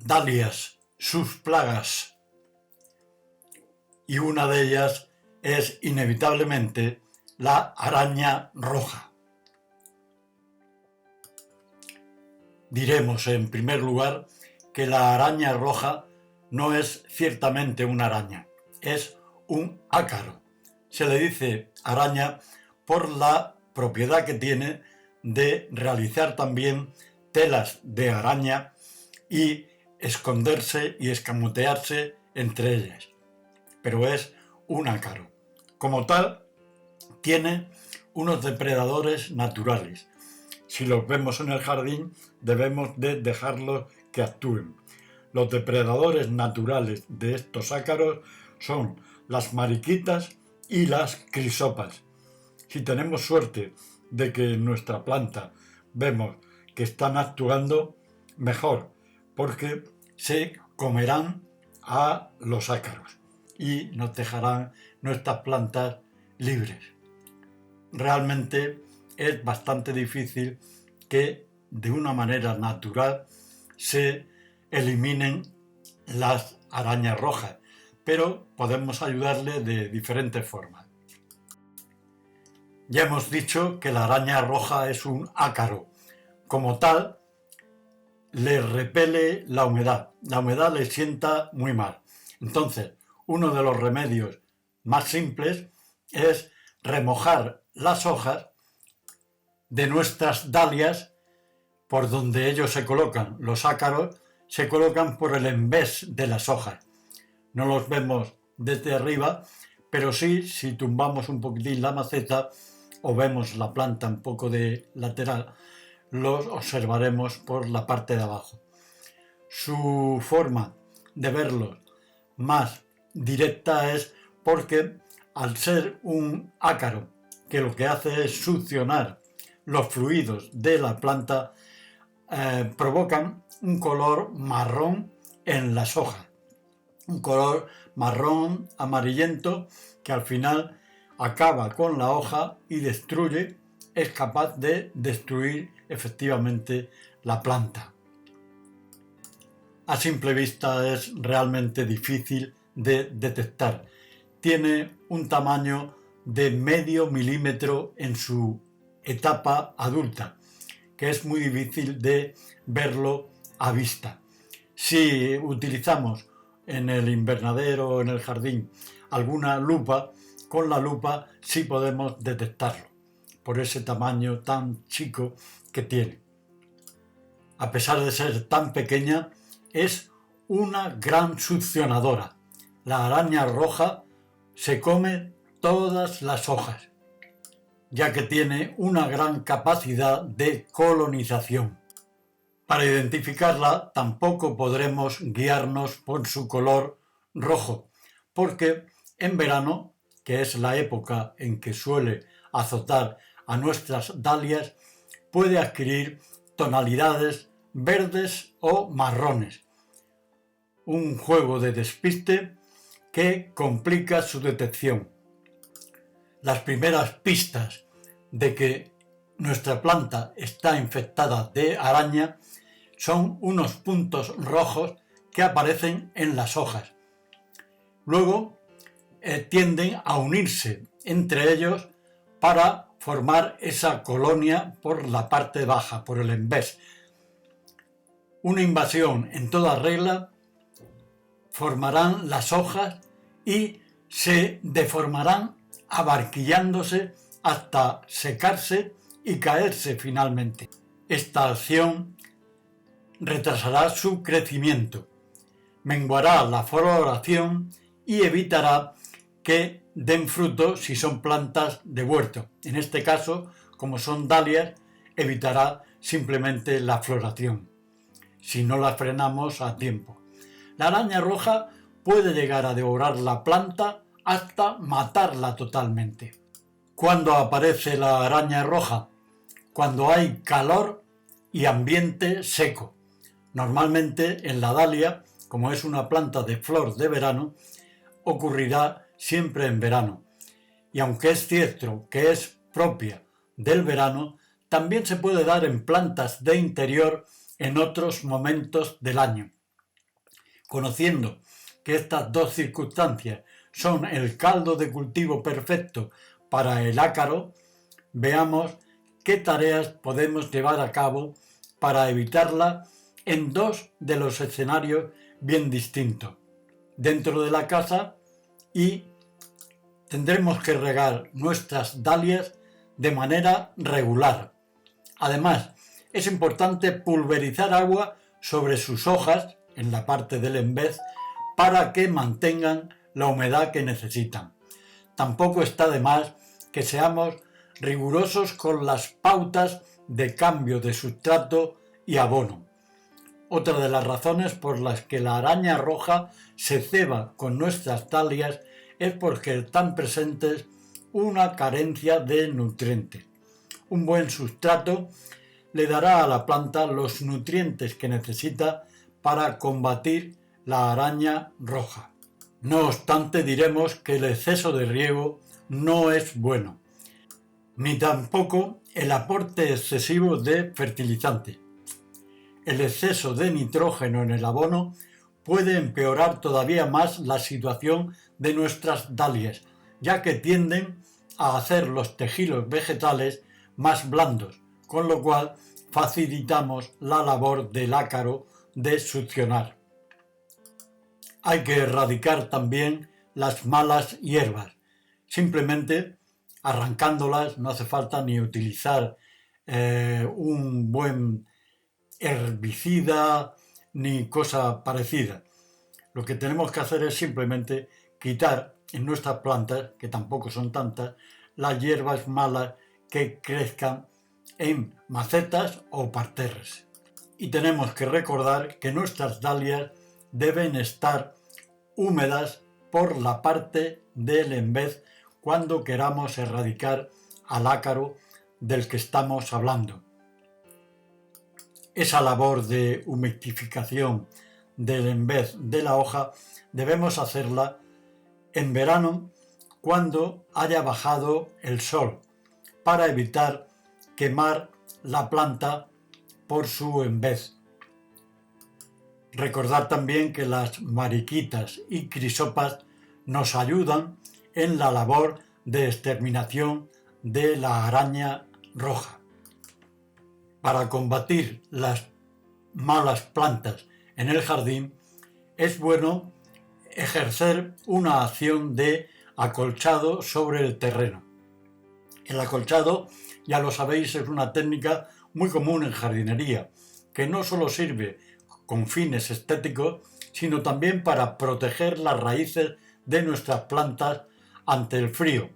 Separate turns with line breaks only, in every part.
dalias, sus plagas, y una de ellas es inevitablemente la araña roja. Diremos en primer lugar que la araña roja no es ciertamente una araña, es un ácaro. Se le dice araña por la propiedad que tiene de realizar también telas de araña y esconderse y escamotearse entre ellas. Pero es un ácaro. Como tal, tiene unos depredadores naturales. Si los vemos en el jardín, debemos de dejarlos que actúen. Los depredadores naturales de estos ácaros son las mariquitas y las crisopas. Si tenemos suerte de que en nuestra planta vemos que están actuando, mejor, porque se comerán a los ácaros y nos dejarán nuestras plantas libres. Realmente es bastante difícil que de una manera natural se eliminen las arañas rojas, pero podemos ayudarle de diferentes formas. Ya hemos dicho que la araña roja es un ácaro. Como tal, le repele la humedad. La humedad le sienta muy mal. Entonces, uno de los remedios más simples es remojar las hojas de nuestras dalias por donde ellos se colocan. Los ácaros se colocan por el envés de las hojas. No los vemos desde arriba, pero sí, si tumbamos un poquitín la maceta o vemos la planta un poco de lateral, los observaremos por la parte de abajo. Su forma de verlos más directa es porque al ser un ácaro que lo que hace es succionar los fluidos de la planta, provocan un color marrón en las hojas, un color marrón amarillento que al final acaba con la hoja y destruye, es capaz de destruir efectivamente la planta. A simple vista es realmente difícil de detectar. Tiene un tamaño de medio milímetro en su etapa adulta, que es muy difícil de verlo a vista. Si utilizamos en el invernadero o en el jardín alguna lupa, con la lupa sí podemos detectarlo, por ese tamaño tan chico que tiene. A pesar de ser tan pequeña, es una gran succionadora. La araña roja se come todas las hojas, ya que tiene una gran capacidad de colonización. Para identificarla tampoco podremos guiarnos por su color rojo, porque en verano, que es la época en que suele azotar a nuestras dalias, puede adquirir tonalidades verdes o marrones. Un juego de despiste que complica su detección. Las primeras pistas de que nuestra planta está infectada de araña son unos puntos rojos que aparecen en las hojas. Luego tienden a unirse entre ellos para formar esa colonia por la parte baja, por el envés. Una invasión en toda regla formarán las hojas y se deformarán abarquillándose hasta secarse y caerse finalmente. Esta acción retrasará su crecimiento, menguará la floración y evitará que den fruto si son plantas de huerto. En este caso, como son dalias, evitará simplemente la floración, si no la frenamos a tiempo. La araña roja puede llegar a devorar la planta hasta matarla totalmente. ¿Cuándo aparece la araña roja? Cuando hay calor y ambiente seco. Normalmente en la dalia, como es una planta de flor de verano, ocurrirá siempre en verano. Y aunque es cierto que es propia del verano, también se puede dar en plantas de interior en otros momentos del año. Conociendo que estas dos circunstancias son el caldo de cultivo perfecto para el ácaro, veamos qué tareas podemos llevar a cabo para evitarla en dos de los escenarios bien distintos. Dentro de la casa, y tendremos que regar nuestras dalias de manera regular. Además, es importante pulverizar agua sobre sus hojas en la parte del envés para que mantengan la humedad que necesitan. Tampoco está de más que seamos rigurosos con las pautas de cambio de sustrato y abono. Otra de las razones por las que la araña roja se ceba con nuestras dalias es porque están presentes una carencia de nutrientes. Un buen sustrato le dará a la planta los nutrientes que necesita para combatir la araña roja. No obstante, diremos que el exceso de riego no es bueno, ni tampoco el aporte excesivo de fertilizante. El exceso de nitrógeno en el abono puede empeorar todavía más la situación de nuestras dalias, ya que tienden a hacer los tejidos vegetales más blandos, con lo cual facilitamos la labor del ácaro de succionar. Hay que erradicar también las malas hierbas, simplemente arrancándolas. No hace falta ni utilizar un buen herbicida ni cosa parecida. Lo que tenemos que hacer es simplemente quitar en nuestras plantas, que tampoco son tantas, las hierbas malas que crezcan en macetas o parterres. Y tenemos que recordar que nuestras dalias deben estar húmedas por la parte del envés cuando queramos erradicar al ácaro del que estamos hablando. Esa labor de humidificación del envés de la hoja debemos hacerla en verano cuando haya bajado el sol, para evitar quemar la planta por su envés. Recordar también que las mariquitas y crisopas nos ayudan en la labor de exterminación de la araña roja. Para combatir las malas plantas en el jardín, es bueno ejercer una acción de acolchado sobre el terreno. El acolchado, ya lo sabéis, es una técnica muy común en jardinería, que no solo sirve con fines estéticos, sino también para proteger las raíces de nuestras plantas ante el frío,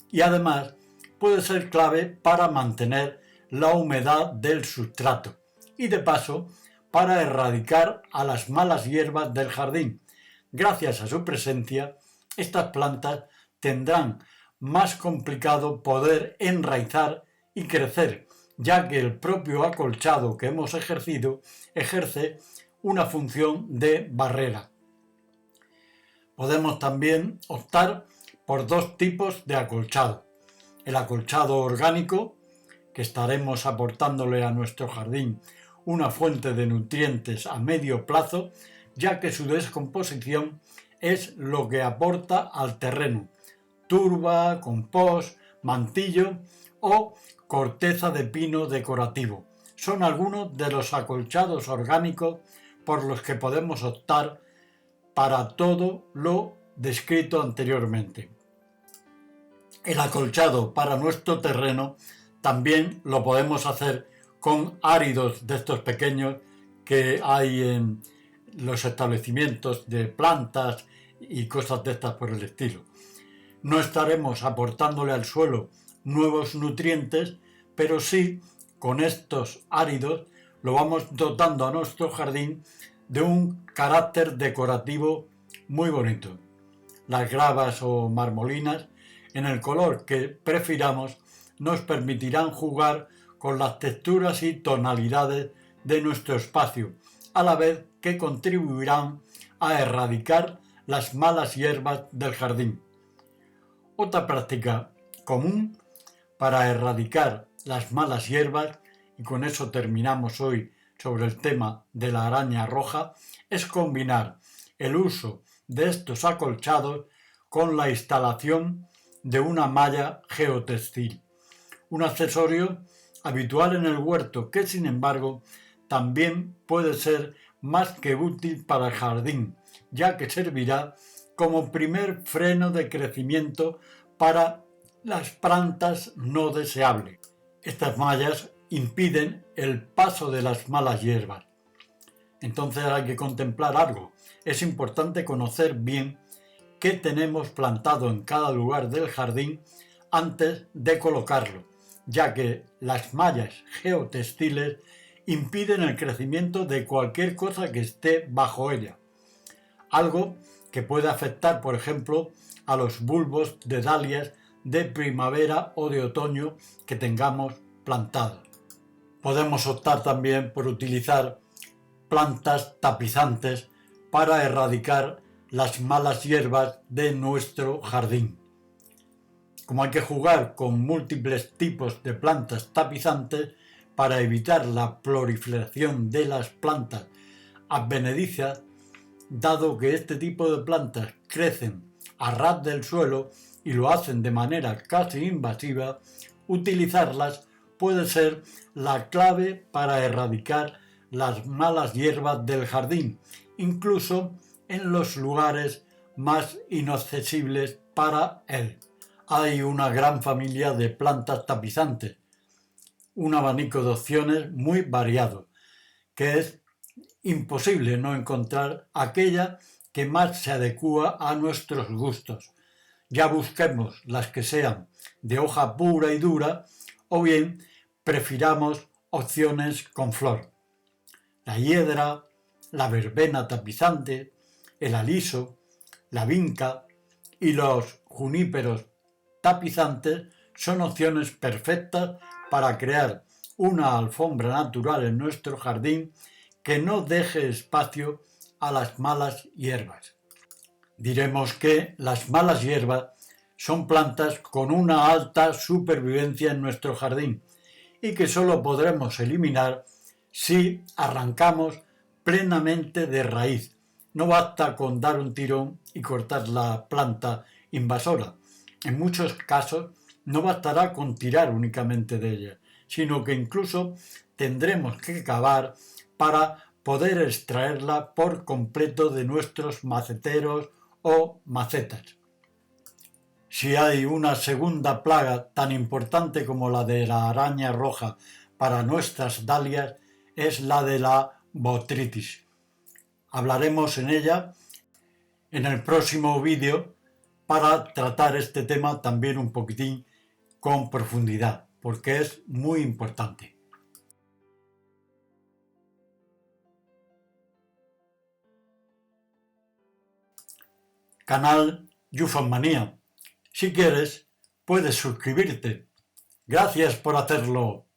y además puede ser clave para mantener la humedad del sustrato y, de paso, para erradicar a las malas hierbas del jardín. Gracias a su presencia, estas plantas tendrán más complicado poder enraizar y crecer, ya que el propio acolchado que hemos ejercido ejerce una función de barrera. Podemos también optar por dos tipos de acolchado: el acolchado orgánico, que estaremos aportándole a nuestro jardín una fuente de nutrientes a medio plazo, ya que su descomposición es lo que aporta al terreno: turba, compost, mantillo o corteza de pino decorativo. Son algunos de los acolchados orgánicos por los que podemos optar para todo lo descrito anteriormente. El acolchado para nuestro terreno también lo podemos hacer con áridos de estos pequeños que hay en los establecimientos de plantas y cosas de estas por el estilo. No estaremos aportándole al suelo nuevos nutrientes, pero sí, con estos áridos lo vamos dotando a nuestro jardín de un carácter decorativo muy bonito. Las gravas o marmolinas, en el color que prefiramos, nos permitirán jugar con las texturas y tonalidades de nuestro espacio, a la vez que contribuirán a erradicar las malas hierbas del jardín. Otra práctica común para erradicar las malas hierbas, y con eso terminamos hoy sobre el tema de la araña roja, es combinar el uso de estos acolchados con la instalación de una malla geotextil, un accesorio habitual en el huerto que, sin embargo, también puede ser más que útil para el jardín, ya que servirá como primer freno de crecimiento para las plantas no deseables. Estas mallas impiden el paso de las malas hierbas. Entonces hay que contemplar algo. Es importante conocer bien qué tenemos plantado en cada lugar del jardín antes de colocarlo, ya que las mallas geotextiles impiden el crecimiento de cualquier cosa que esté bajo ella. Algo que puede afectar, por ejemplo, a los bulbos de dalias de primavera o de otoño que tengamos plantados. Podemos optar también por utilizar plantas tapizantes para erradicar las malas hierbas de nuestro jardín. Como hay que jugar con múltiples tipos de plantas tapizantes para evitar la proliferación de las plantas advenedizas, dado que este tipo de plantas crecen a ras del suelo y lo hacen de manera casi invasiva, utilizarlas puede ser la clave para erradicar las malas hierbas del jardín, incluso en los lugares más inaccesibles para él. Hay una gran familia de plantas tapizantes, un abanico de opciones muy variado, que es imposible no encontrar aquella que más se adecúa a nuestros gustos. Ya busquemos las que sean de hoja pura y dura o bien prefiramos opciones con flor. La hiedra, la verbena tapizante, el aliso, la vinca y los juníperos tapizantes son opciones perfectas para crear una alfombra natural en nuestro jardín que no deje espacio a las malas hierbas. Diremos que las malas hierbas son plantas con una alta supervivencia en nuestro jardín y que solo podremos eliminar si arrancamos plenamente de raíz. No basta con dar un tirón y cortar la planta invasora. En muchos casos no bastará con tirar únicamente de ella, sino que incluso tendremos que cavar para poder extraerla por completo de nuestros maceteros o macetas. Si hay una segunda plaga tan importante como la de la araña roja para nuestras dalias, es la de la botrytis. Hablaremos en ella en el próximo vídeo para tratar este tema también un poquitín con profundidad, porque es muy importante. Canal Yufanmanía. Si quieres, puedes suscribirte. Gracias por hacerlo.